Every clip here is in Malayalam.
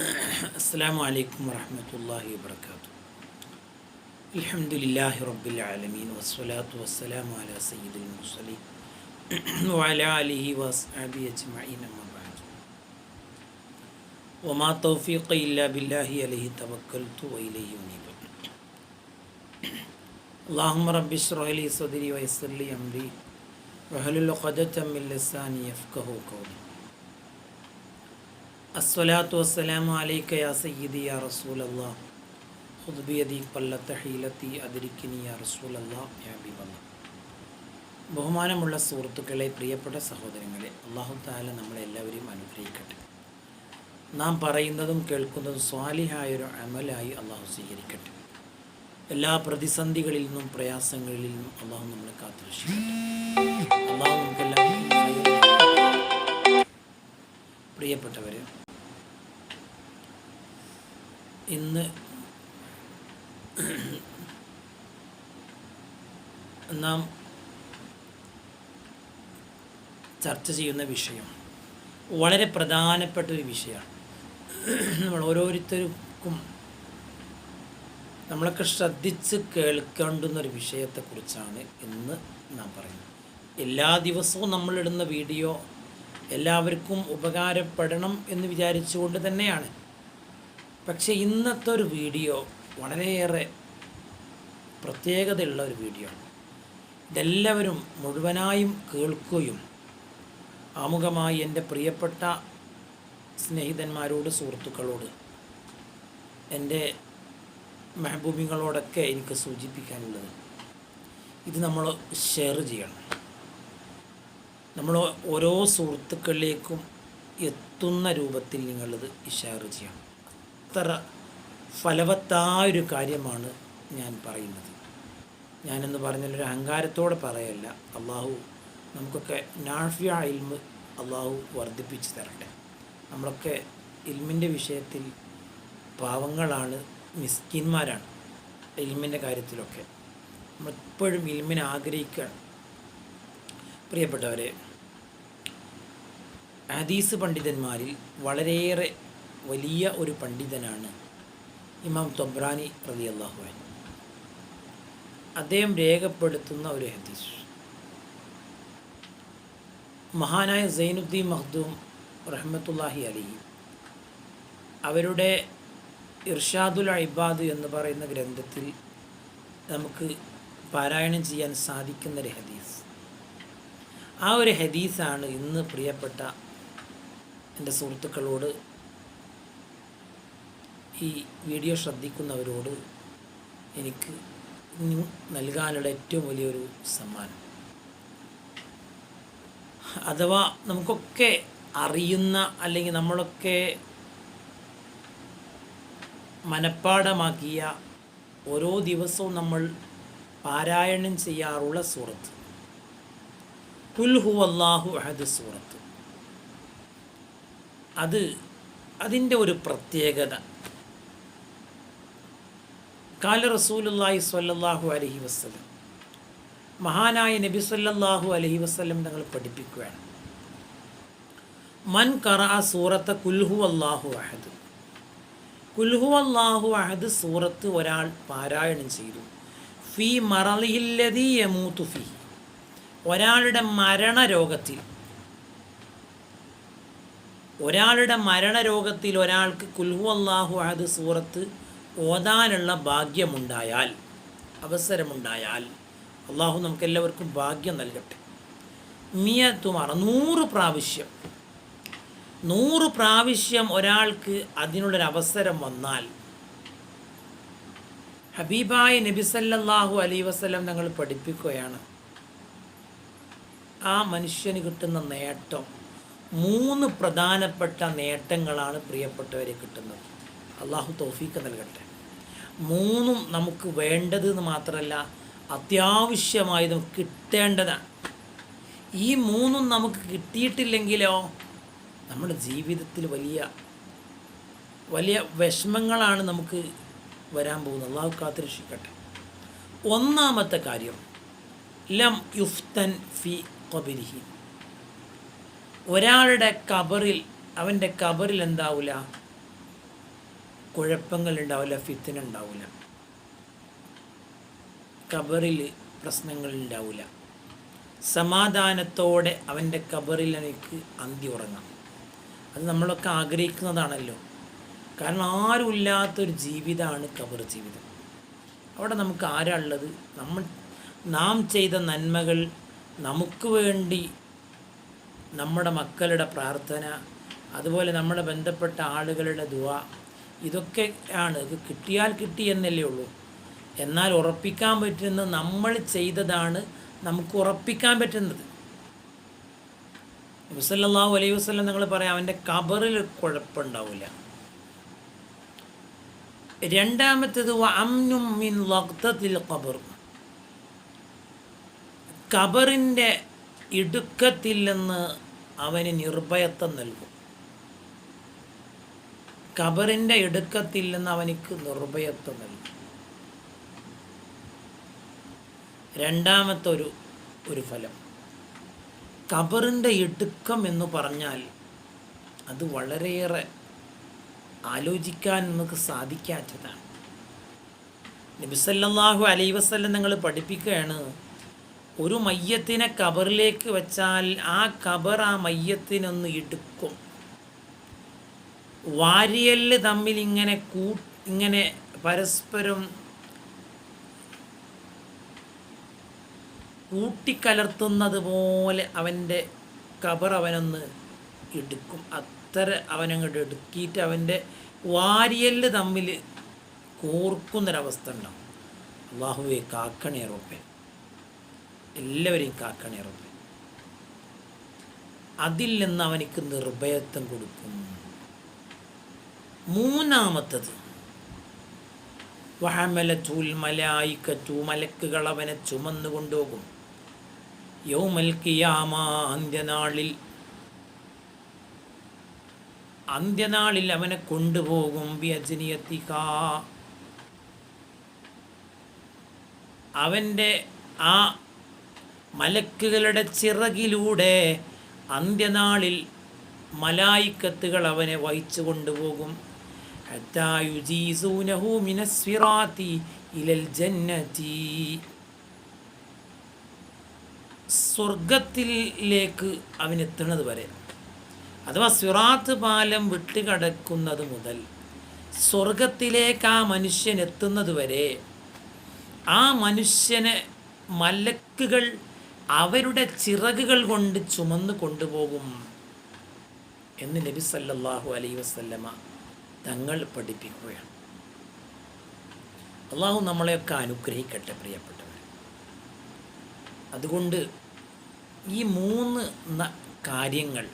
السلام عليكم ورحمة الله وبركاته. الحمد لله رب العالمين والصلاة والسلام على سيد المرسلين وعلى آله وأصحابه أجمعين أما بعد. وما توفيقي إلا بالله عليه توكلت وإليه أنيب. اللهم رب اشرح لي صدري ويسر لي أمري واحلل عقدة من لساني يفقهوا قولي. الصلاة والسلام عليك يا سيدي يا رسول الله خذ بيدي قلت حيلتي أدركني يا رسول الله يا حبيب الله. ബഹുമാനമുള്ള സുഹൃത്തുക്കളെ, പ്രിയപ്പെട്ട സഹോദരങ്ങളെ, അല്ലാഹു തആല നമ്മളെല്ലാവരെയും അനുഗ്രഹിക്കട്ടെ. നാം പറയുന്നതും കേൾക്കുന്നതും സ്വാലിഹായൊരു അമലായി അള്ളാഹു സ്വീകരിക്കട്ടെ. എല്ലാ പ്രതിസന്ധികളിൽ നിന്നും പ്രയാസങ്ങളിൽ നിന്നും അള്ളാഹു നമ്മളെ കാത്തുരക്ഷിക്കട്ടെ. അള്ളാഹു നമുക്കെല്ലാം. പ്രിയപ്പെട്ടവരെ, ഇന്ന് നാം ചർച്ച ചെയ്യുന്ന വിഷയം വളരെ പ്രധാനപ്പെട്ടൊരു വിഷയമാണ്. നമ്മൾ ഓരോരുത്തർക്കും നമ്മളൊക്കെ ശ്രദ്ധിച്ച് കേൾക്കേണ്ടുന്നൊരു വിഷയത്തെക്കുറിച്ചാണ് ഇന്ന് നാം പറയുന്നത്. എല്ലാ ദിവസവും നമ്മളിടുന്ന വീഡിയോ എല്ലാവർക്കും ഉപകാരപ്പെടണം എന്ന് വിചാരിച്ചുകൊണ്ട് തന്നെയാണ്. പക്ഷേ ഇന്നത്തെ ഒരു വീഡിയോ വളരെയേറെ പ്രത്യേകതയുള്ള ഒരു വീഡിയോ ആണ്. ഇതെല്ലാവരും മുഴുവനായും കേൾക്കുകയും ആമുഖമായി എൻ്റെ പ്രിയപ്പെട്ട സ്നേഹിതന്മാരോട്, സുഹൃത്തുക്കളോട്, എൻ്റെ മെഹബൂബിങ്ങളോടൊക്കെ എനിക്ക് സൂചിപ്പിക്കാനുള്ളത്, ഇത് നമ്മൾ ഷെയർ ചെയ്യണം. നമ്മൾ ഓരോ സുഹൃത്തുക്കളിലേക്കും എത്തുന്ന രൂപത്തിൽ നിങ്ങളിത് ഷെയർ ചെയ്യണം. അത്ര ഫലവത്തായൊരു കാര്യമാണ് ഞാൻ പറയുന്നത്. ഞാനെന്ന് പറഞ്ഞാലൊരു അഹങ്കാരത്തോടെ പറയല്ല. അള്ളാഹു നമുക്കൊക്കെ നാഫിയ ഇൽമ് അള്ളാഹു വർദ്ധിപ്പിച്ച് തരട്ടെ. നമ്മളൊക്കെ ഇൽമിൻ്റെ വിഷയത്തിൽ പാവങ്ങളാണ്, മിസ്കിന്മാരാണ്. ഇൽമിൻ്റെ കാര്യത്തിലൊക്കെ നമ്മളെപ്പോഴും ഇൽമിനെ ആഗ്രഹിക്കുകയാണ്. പ്രിയപ്പെട്ടവരെ, ഹദീസ് പണ്ഡിതന്മാരിൽ വളരെയേറെ വലിയ ഒരു പണ്ഡിതനാണ് ഇമാം തൊബ്രാനി റളിയല്ലാഹു അൻഹു. അദ്ദേഹം രേഖപ്പെടുത്തുന്ന ഒരു ഹദീസ്, മഹാനായ സൈനുദ്ദീൻ മഖ്ദൂം റഹ്മത്തുള്ളാഹി അലൈഹി അവരുടെ ഇർഷാദുൽ ഇബാദ് എന്ന് പറയുന്ന ഗ്രന്ഥത്തിൽ നമുക്ക് പാരായണം ചെയ്യാൻ സാധിക്കുന്നൊരു ഹദീസ്. ആ ഒരു ഹദീസാണ് ഇന്ന് പ്രിയപ്പെട്ട എൻ്റെ സുഹൃത്തുക്കളോട്, ഈ വീഡിയോ ശ്രദ്ധിക്കുന്നവരോട് എനിക്ക് നൽകാനുള്ള ഏറ്റവും വലിയൊരു സമ്മാനം. അഥവാ നമുക്കൊക്കെ അറിയുന്ന, അല്ലെങ്കിൽ നമ്മളൊക്കെ മനഃപ്പാഠമാക്കിയ, ഓരോ ദിവസവും നമ്മൾ പാരായണം ചെയ്യാറുള്ള സൂറത്ത് ഖുൽ ഹുവല്ലാഹു അഹദ് സൂറത്ത്. അതിൻ്റെ ഒരു പ്രത്യേകത, ഖാല റസൂലുള്ളാഹി സ്വല്ലല്ലാഹു അലൈഹി വസല്ലം, മഹാനായ നബി സ്വല്ലല്ലാഹു അലൈഹി വസല്ലം തങ്ങൾ പഠിപ്പിക്കുകയാണ്, മൻ ഖറഅ സൂറത്ത ഖുൽ ഹുവല്ലാഹു അഹദ്, ഖുൽ ഹുവല്ലാഹു അഹദ് സൂറത്ത് ഒരാൾ പാരായണം ചെയ്തു, ഫീ മറളിഹില്ലദീ യമൂതു ഫീഹി, ഒരാളുടെ മരണരോഗത്തിൽ ഒരാൾക്ക് ഖുൽ ഹുവല്ലാഹു അഹദ് സൂറത്ത് ഓതാനുള്ള ഭാഗ്യമുണ്ടായാൽ, അവസരമുണ്ടായാൽ, അള്ളാഹു നമുക്കെല്ലാവർക്കും ഭാഗ്യം നൽകട്ടെ. 100 പ്രാവശ്യം ഒരാൾക്ക് അതിനുള്ളൊരവസരം വന്നാൽ, ഹബീബായ നബി സല്ലല്ലാഹു അലൈഹി വസല്ലം തങ്ങൾ പഠിപ്പിക്കുകയാണ്, ആ മനുഷ്യന് കിട്ടുന്ന നേട്ടം 3 പ്രധാനപ്പെട്ട നേട്ടങ്ങളാണ് പ്രിയപ്പെട്ടവരെ കിട്ടുന്നത്. അള്ളാഹു തൗഫീഖ് നൽകട്ടെ. 3 നമുക്ക് വേണ്ടതെന്ന് മാത്രമല്ല, അത്യാവശ്യമായി നമുക്ക് കിട്ടേണ്ടതാണ്. ഈ 3 നമുക്ക് കിട്ടിയിട്ടില്ലെങ്കിലോ നമ്മുടെ ജീവിതത്തിൽ വലിയ വിഷമങ്ങളാണ് നമുക്ക് വരാൻ പോകുന്നത്. അള്ളാഹു കാത്തുരക്ഷിക്കട്ടെ. ഒന്നാമത്തെ കാര്യം, ലം യുഫ്തൻ ഫി ഖബരിഹി, ഒരാളുടെ കബറിൽ, അവൻ്റെ കബറിൽ എന്താവില്ല, കുഴപ്പങ്ങൾ ഉണ്ടാവില്ല, ഫിത്ന ഉണ്ടാവില്ല, ഖബറിൽ പ്രശ്നങ്ങൾ ഉണ്ടാവില്ല. സമാധാനത്തോടെ അവൻ്റെ ഖബറിൽ എനിക്ക് അന്തി ഉറങ്ങാം. അത് നമ്മളൊക്കെ ആഗ്രഹിക്കുന്നതാണല്ലോ. കാരണം ആരുമില്ലാത്തൊരു ജീവിതമാണ് ഖബർ ജീവിതം. അവിടെ നമുക്ക് ആരാ ഉള്ളത്? നാം ചെയ്ത നന്മകൾ, നമുക്ക് വേണ്ടി നമ്മുടെ മക്കളുടെ പ്രാർത്ഥന, അതുപോലെ നമ്മുടെ ബന്ധപ്പെട്ട ആളുകളുടെ ദുആ, ഇതൊക്കെയാണ്. ഇത് കിട്ടിയാൽ കിട്ടി എന്നല്ലേ ഉള്ളൂ. എന്നാൽ ഉറപ്പിക്കാൻ പറ്റുന്നത് നമ്മൾ ചെയ്തതാണ് നമുക്ക് ഉറപ്പിക്കാൻ പറ്റുന്നത്. നബി സല്ലല്ലാഹു അലൈഹി വസല്ലം നിങ്ങൾ പറയാം, അവൻ്റെ ഖബറിൽ കുഴപ്പമുണ്ടാവില്ല. രണ്ടാമത്തേത് വഅംനും മിൻ ലഗ്തത്തിൽ ഖബർ, ഖബറിൻ്റെ ഇടുക്കത്തിൽ നിന്ന് അവന് നിർഭയത്വം നൽകും. ഖബറിൻ്റെ ഇടുക്കത്തിൽ നിന്ന് അവനിക്ക് നിർഭയത്വം നൽകും. രണ്ടാമത്തെ ഒരു ഫലം, ഖബറിൻ്റെ ഇടുക്കം എന്ന് പറഞ്ഞാൽ അത് വളരെയേറെ ആലോചിക്കാൻ നമുക്ക് സാധിക്കാത്തതാണ്. നബി സല്ലല്ലാഹു അലൈഹി വസല്ലം നിങ്ങൾ പഠിപ്പിക്കുകയാണ്, ഒരു മയ്യത്തിനെ ഖബറിലേക്ക് വെച്ചാൽ ആ ഖബർ ആ മയ്യത്തിനൊന്ന് ഇടുക്കും. വാരിയല് തമ്മിൽ ഇങ്ങനെ പരസ്പരം കൂട്ടിക്കലർത്തുന്നത് പോലെ അവൻ്റെ ഖബർ അവനൊന്ന് ഇടുക്കും. അത്ര അവനങ്ങോട്ട് ഇടുക്കിയിട്ട് അവൻ്റെ വാരിയല് തമ്മിൽ കോർക്കുന്നൊരവസ്ഥ ഉണ്ടാവും. അല്ലാഹുവേ കാക്കണേ റബ്ബേ, എല്ലാവരെയും കാക്കണേ റബ്ബേ. അതിൽ നിന്ന് അവനിക്ക് നിർഭയത്വം കൊടുക്കും. മൂന്നാമത്തത് വഹമലത്തുൽ മലായികത്തു, മലക്കുകൾ അവനെ ചുമന്നു കൊണ്ടുപോകും. യൗമൽ ഖിയാമ, അന്ത്യനാളിൽ അവനെ കൊണ്ടുപോകും. ബിഅജ്നിയതിക, അവൻ്റെ ആ മലക്കുകളുടെ ചിറകിലൂടെ അന്ത്യനാളിൽ മലായിക്കത്തുകൾ അവനെ വഹിച്ചു കൊണ്ടുപോകും. ഹത്താ യുജീസൂനഹു മിനസ്സിറാത്തി ഇലൽ ജന്നതി, സ്വർഗത്തിലേക്ക് അവനെത്തുന്നത് വരെ, അഥവാ സിറാത്ത് പാലം വിട്ടുകടക്കുന്നത് മുതൽ സ്വർഗത്തിലേക്ക് ആ മനുഷ്യൻ എത്തുന്നത് വരെ ആ മനുഷ്യനെ മലക്കുകൾ അവരുടെ ചിറകുകൾ കൊണ്ട് ചുമന്നു കൊണ്ടുപോകും എന്ന് നബി സല്ലല്ലാഹു അലൈഹി വസല്ലമ തങ്ങൾ പഠിപ്പിക്കുകയാണ്. അള്ളാഹു നമ്മളെയൊക്കെ അനുഗ്രഹിക്കട്ടെ പ്രിയപ്പെട്ടവർ. അതുകൊണ്ട് ഈ 3 കാര്യങ്ങൾ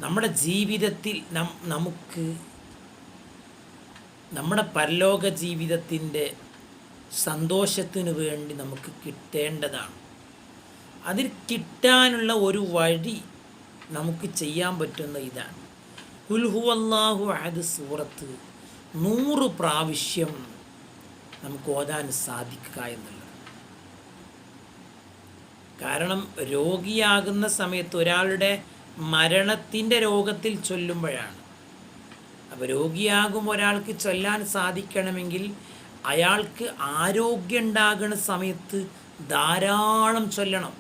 നമ്മുടെ ജീവിതത്തിൽ നമുക്ക് നമ്മുടെ പരലോക ജീവിതത്തിൻ്റെ സന്തോഷത്തിനു വേണ്ടി നമുക്ക് കിട്ടേണ്ടതാണ്. അതിൽ കിട്ടാനുള്ള ഒരു വഴി നമുക്ക് ചെയ്യാൻ പറ്റുന്ന ഇതാണ്. ഖുൽ ഹുവല്ലാഹു അഹദ് സൂറത്ത് 100 പ്രാവശ്യം നമുക്ക് ഓതാൻ സാധിക്കുക എന്നുള്ളത്. കാരണം രോഗിയാകുന്ന സമയത്ത് ഒരാളുടെ മരണത്തിൻ്റെ രോഗത്തിൽ ചൊല്ലുമ്പോഴാണ്. അപ്പോൾ രോഗിയാകുമ്പോൾ ഒരാൾക്ക് ചൊല്ലാൻ സാധിക്കണമെങ്കിൽ അയാൾക്ക് ആരോഗ്യം ഉണ്ടാകുന്ന സമയത്ത് ധാരാളം ചൊല്ലണം.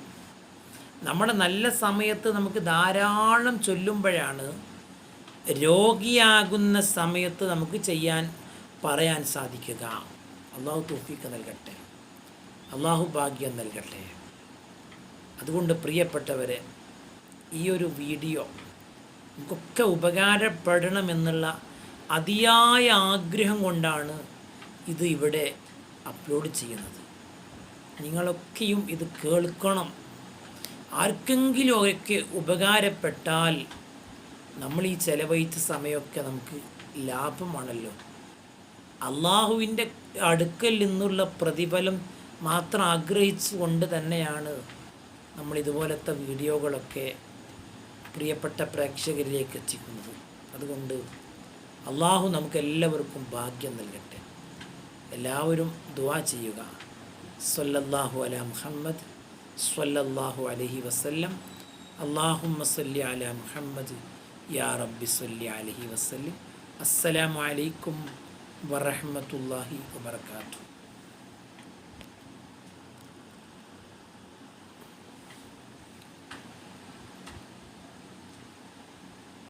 നമ്മുടെ നല്ല സമയത്ത് നമുക്ക് ധാരാളം ചൊല്ലുമ്പോഴാണ് രോഗിയാകുന്ന സമയത്ത് നമുക്ക് പറയാൻ സാധിക്കുക. അള്ളാഹു തൗഫീഖ് നൽകട്ടെ, അള്ളാഹു ഭാഗ്യം നൽകട്ടെ. അതുകൊണ്ട് പ്രിയപ്പെട്ടവരെ, ഈ ഒരു വീഡിയോ നമുക്കൊക്കെ ഉപകാരപ്പെടണമെന്നുള്ള അതിയായ ആഗ്രഹം കൊണ്ടാണ് ഇത് ഇവിടെ അപ്ലോഡ് ചെയ്യുന്നത്. നിങ്ങളൊക്കെയും ഇത് കേൾക്കണം. ആർക്കെങ്കിലും ഒക്കെ ഉപകാരപ്പെട്ടാൽ നമ്മൾ ഈ ചെലവഴിച്ച സമയമൊക്കെ നമുക്ക് ലാഭമാണല്ലോ. അള്ളാഹുവിൻ്റെ അടുക്കൽ നിന്നുള്ള പ്രതിഫലം മാത്രം ആഗ്രഹിച്ചു കൊണ്ട് തന്നെയാണ് നമ്മൾ ഇതുപോലത്തെ വീഡിയോകളൊക്കെ പ്രിയപ്പെട്ട പ്രേക്ഷകരിലേക്ക് എത്തിക്കുന്നത്. അതുകൊണ്ട് അള്ളാഹു നമുക്കെല്ലാവർക്കും ഭാഗ്യം നൽകട്ടെ. എല്ലാവരും ദുആ ചെയ്യുക. സ്വല്ലല്ലാഹു അലാ മുഹമ്മദ് സ്വല്ലല്ലാഹു അലൈഹി വസല്ലം. അല്ലാഹുമ്മ സ്വല്ലി അലാ മുഹമ്മദ് യാ റബ്ബി സ്വല്ലി അലൈഹി വസല്ലം. അസ്സലാമു അലൈക്കും വറഹ്മത്തുള്ളാഹി വബറകാതുഹു.